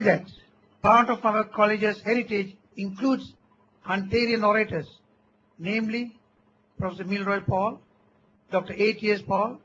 that part of our college's heritage includes Ontarian orators, namely Professor Milroy Paul, Dr. A.T.S. Paul,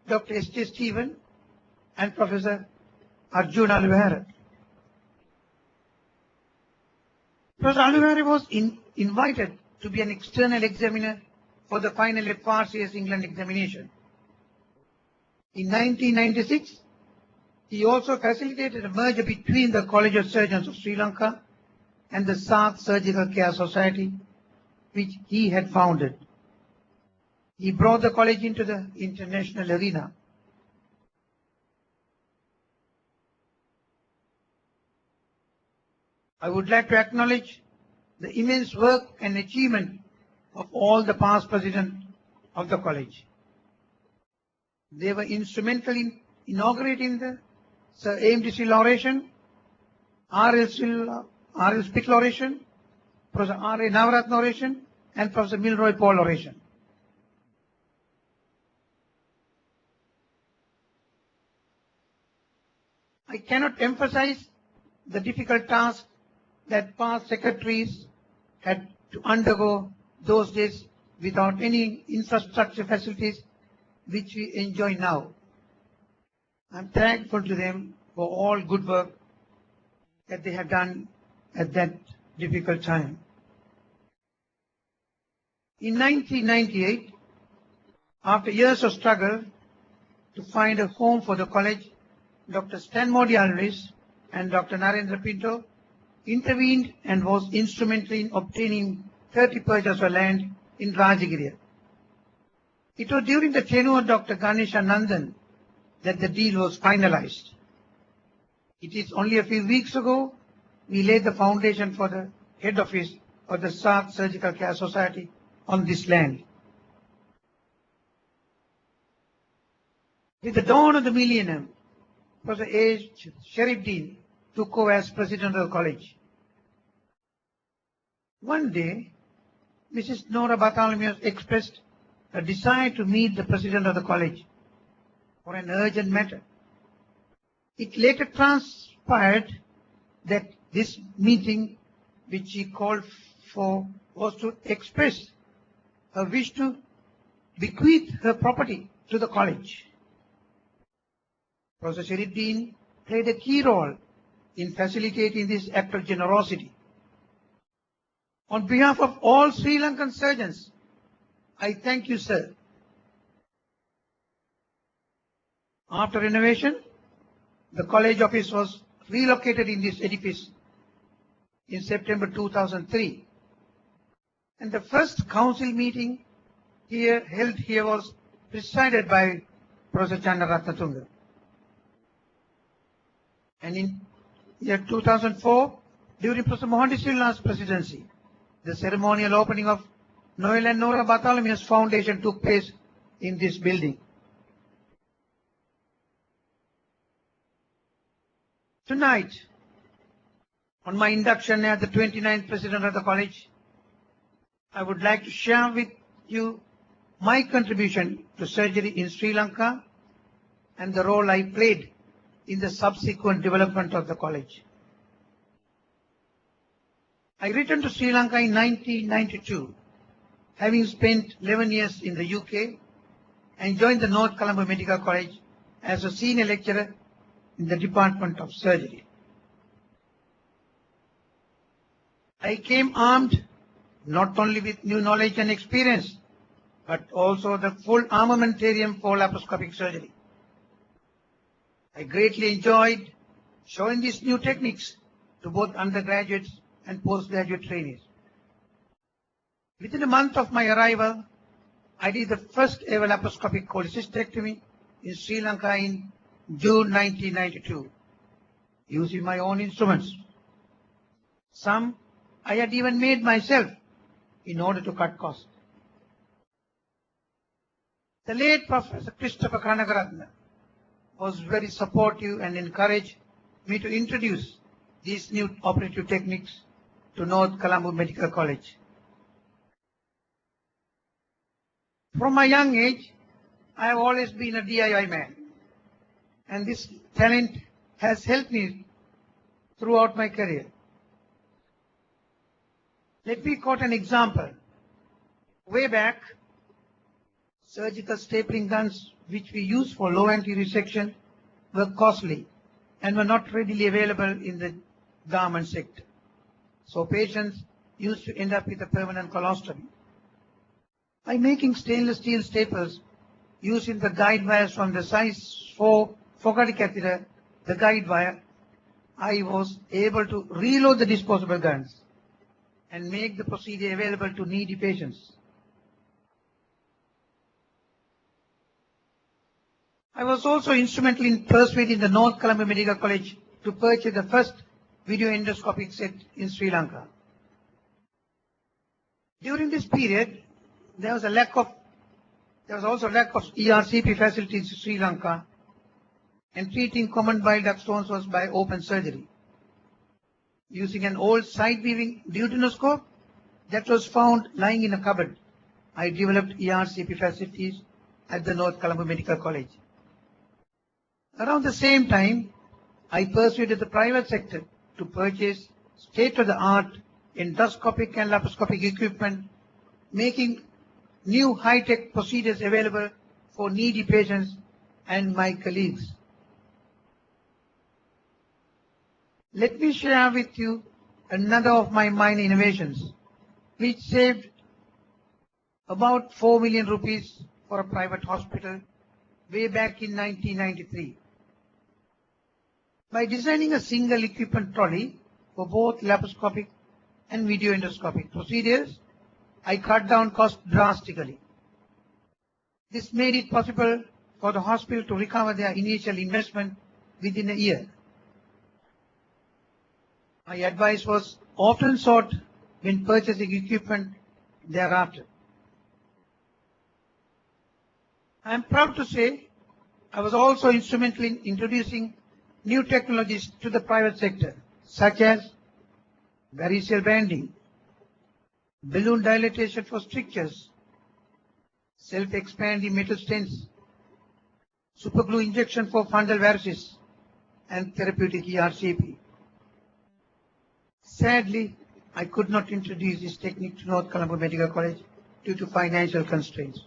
Dr. S.J. Stephen, and Professor Arjun Aluvera. Professor Aluvera was invited to be an external examiner for the final FRCS England examination. In 1996, he also facilitated a merger between the College of Surgeons of Sri Lanka and the South Surgical Care Society, which he had founded. He brought the college into the international arena. I would like to acknowledge the immense work and achievement of all the past presidents of the college. They were instrumental in inaugurating the Sir A.M.D. Still oration, R.L. Spickle oration, Professor R.A. Navaratna oration, and Professor Milroy Paul oration. I cannot emphasize the difficult task that past secretaries had to undergo those days without any infrastructure facilities which we enjoy now. I'm thankful to them for all good work that they have done at that difficult time. In 1998, after years of struggle to find a home for the college, Dr. Stanmore Alvarez and Dr. Narendra Pinto intervened and was instrumental in obtaining 30 acres of land in Rajagiri. It was during the tenure of Dr. Ganesha Nandan that the deal was finalized. It is only a few weeks ago we laid the foundation for the head office of the South Surgical Care Society on this land. With the dawn of the millennium, Professor A. Sharifdeen took over as president of the college. One day, Mrs. Nora Bartholomew expressed a desire to meet the president of the college for an urgent matter. It later transpired that this meeting, which she called for, was to express her wish to bequeath her property to the college. Professor Sharifdeen played a key role in facilitating this act of generosity. On behalf of all Sri Lankan surgeons, I thank you, sir. After renovation, the college office was relocated in this edifice in September 2003. And the first council meeting held here was presided by Professor Chandaratnatunga. And in year 2004, during Professor Mohan Silla's presidency, the ceremonial opening of Noel and Nora Bartholomew's foundation took place in this building. Tonight, on my induction as the 29th president of the college, I would like to share with you my contribution to surgery in Sri Lanka and the role I played in the subsequent development of the college. I returned to Sri Lanka in 1992, having spent 11 years in the UK, and joined the North Colombo Medical College as a senior lecturer in the Department of Surgery. I came armed not only with new knowledge and experience, but also the full armamentarium for laparoscopic surgery. I greatly enjoyed showing these new techniques to both undergraduates and postgraduate trainees. Within a month of my arrival, I did the first ever laparoscopic cholecystectomy in Sri Lanka in June 1992, using my own instruments. Some I had even made myself in order to cut costs. The late Professor Christopher Kanagaratna was very supportive and encouraged me to introduce these new operative techniques to North Colombo Medical College. From my young age, I have always been a DIY man, and this talent has helped me throughout my career. Let me quote an example. Way back, surgical stapling guns which we use for low anterior section were costly and were not readily available in the garment sector. So patients used to end up with a permanent colostomy. By making stainless steel staples using the guide wires from the size 4 Fogarty catheter, the guide wire, I was able to reload the disposable guns and make the procedure available to needy patients. I was also instrumental in persuading the North Colombo Medical College to purchase the first video endoscopic set in Sri Lanka. During this period, there was also lack of ERCP facilities in Sri Lanka, and treating common bile duct stones was by open surgery. Using an old side-weaving duodenoscope that was found lying in a cupboard, I developed ERCP facilities at the North Colombo Medical College. Around the same time, I persuaded the private sector to purchase state-of-the-art endoscopic and laparoscopic equipment, making new high-tech procedures available for needy patients and my colleagues. Let me share with you another of my minor innovations, which saved about 4 million rupees for a private hospital way back in 1993. By designing a single equipment trolley for both laparoscopic and video endoscopic procedures, I cut down costs drastically. This made it possible for the hospital to recover their initial investment within a year. My advice was often sought when purchasing equipment thereafter. I am proud to say I was also instrumental in introducing new technologies to the private sector, such as variceal banding, balloon dilatation for strictures, self-expanding metal stents, superglue injection for fundal varices, and therapeutic ERCP. Sadly, I could not introduce this technique to North Colombo Medical College due to financial constraints.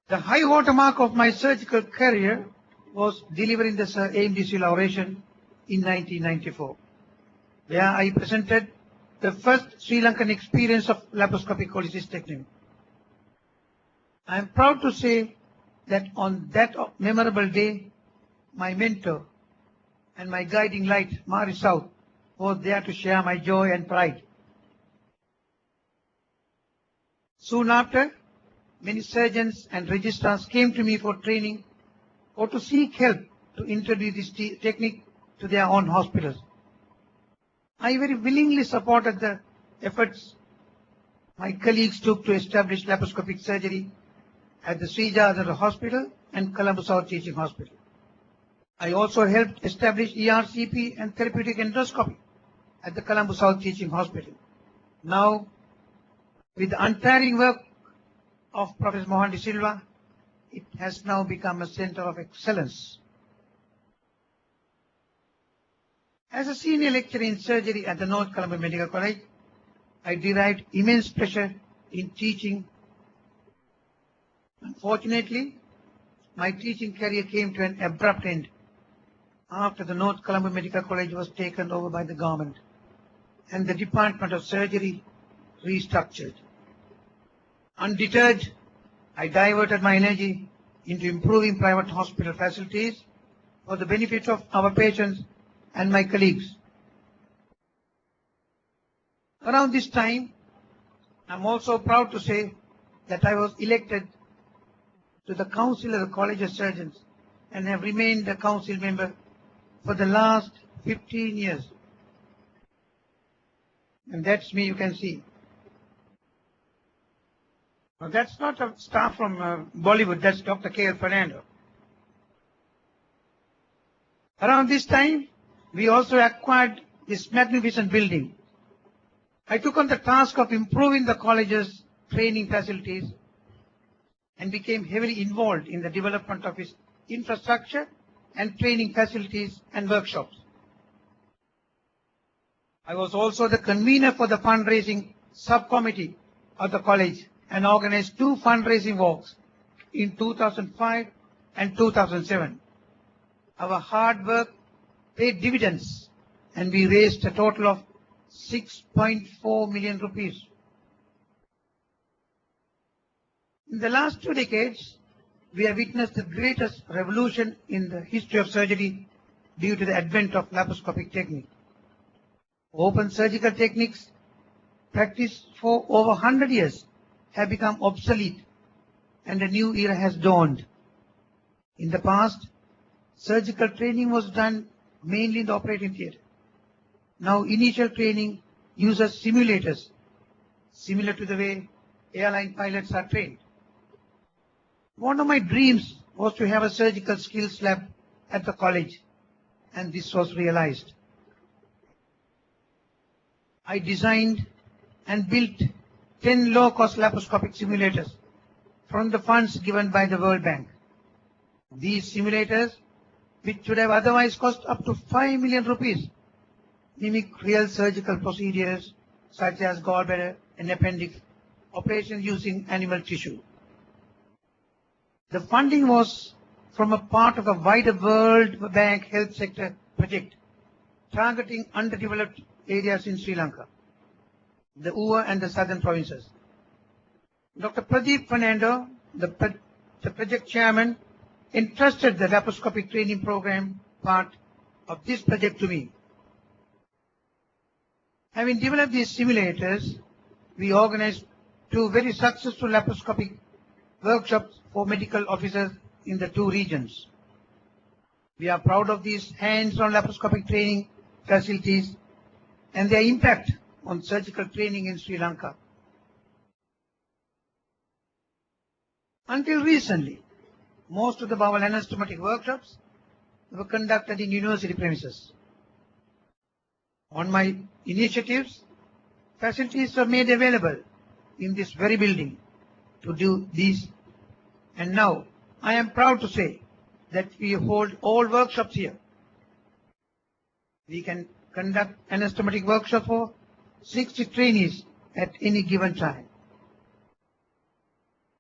The high watermark of my surgical career was delivering the Sir AMDC oration in 1994, where I presented the first Sri Lankan experience of laparoscopic cholecystectomy. I am proud to say that on that memorable day, my mentor and my guiding light, Mari South, was there to share my joy and pride. Soon after, many surgeons and registrars came to me for training or to seek help to introduce this technique to their own hospitals. I very willingly supported the efforts my colleagues took to establish laparoscopic surgery at the Sri Jayadhara Hospital and Colombo South Teaching Hospital. I also helped establish ERCP and therapeutic endoscopy at the Colombo South Teaching Hospital. Now, with the untiring work of Professor Mohan De Silva, it has now become a center of excellence. As a senior lecturer in surgery at the North Colombo Medical College, I derived immense pleasure in teaching. Unfortunately, my teaching career came to an abrupt end after the North Colombo Medical College was taken over by the government and the Department of Surgery restructured. Undeterred, I diverted my energy into improving private hospital facilities for the benefit of our patients and my colleagues. Around this time, I'm also proud to say that I was elected to the Council of the College of Surgeons and have remained a council member for the last 15 years. And that's me, you can see. Now, that's not a star from Bollywood, that's Dr. K.L. Fernando. Around this time, we also acquired this magnificent building. I took on the task of improving the college's training facilities and became heavily involved in the development of its infrastructure and training facilities and workshops. I was also the convener for the fundraising subcommittee of the college and organized 2 fundraising walks in 2005 and 2007. Our hard work paid dividends and we raised a total of 6.4 million rupees. In the last 2 decades, we have witnessed the greatest revolution in the history of surgery due to the advent of laparoscopic technique. Open surgical techniques practiced for over 100 years have become obsolete and a new era has dawned. In the past, surgical training was done mainly in the operating theatre. Now initial training uses simulators, similar to the way airline pilots are trained. One of my dreams was to have a surgical skills lab at the college, and this was realized. I designed and built 10 low-cost laparoscopic simulators from the funds given by the World Bank. These simulators, which should have otherwise cost up to 5 million rupees, mimic real surgical procedures such as gallbladder and appendix operations using animal tissue. The funding was from a part of a wider World Bank health sector project targeting underdeveloped areas in Sri Lanka, the Uva and the southern provinces. Dr. Pradeep Fernando, the project chairman, entrusted the laparoscopic training program part of this project to me. Having developed these simulators, we organized 2 very successful laparoscopic workshops for medical officers in the 2 regions. We are proud of these hands-on laparoscopic training facilities and their impact on surgical training in Sri Lanka. Until recently, most of the bowel anastomotic workshops were conducted in university premises. On my initiatives, facilities were made available in this very building to do these, and now I am proud to say that we hold all workshops here. We can conduct anastomotic workshops for 60 trainees at any given time.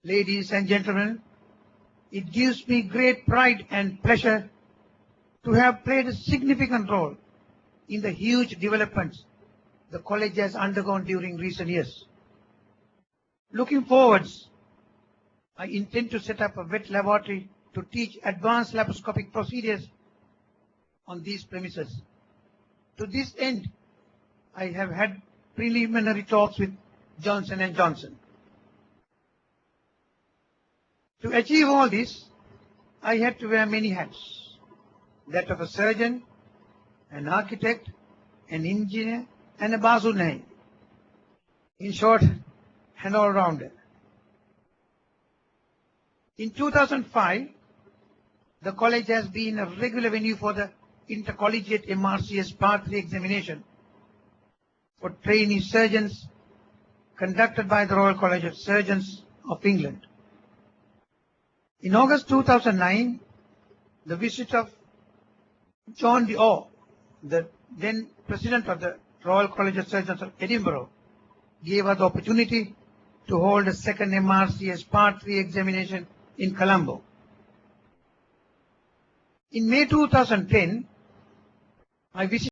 Ladies and gentlemen, it gives me great pride and pleasure to have played a significant role in the huge developments the college has undergone during recent years. Looking forwards, I intend to set up a wet laboratory to teach advanced laparoscopic procedures on these premises. To this end, I have had preliminary talks with Johnson & Johnson. To achieve all this, I had to wear many hats, that of a surgeon, an architect, an engineer, and a basunai. In short, an all-rounder. In 2005, the college has been a regular venue for the intercollegiate MRCS Part 3 examination for trainee surgeons conducted by the Royal College of Surgeons of England. In August 2009, the visit of John de Orr, the then president of the Royal College of Surgeons of Edinburgh, gave us the opportunity to hold a second MRCS Part 3 examination in Colombo. In May 2010, I visited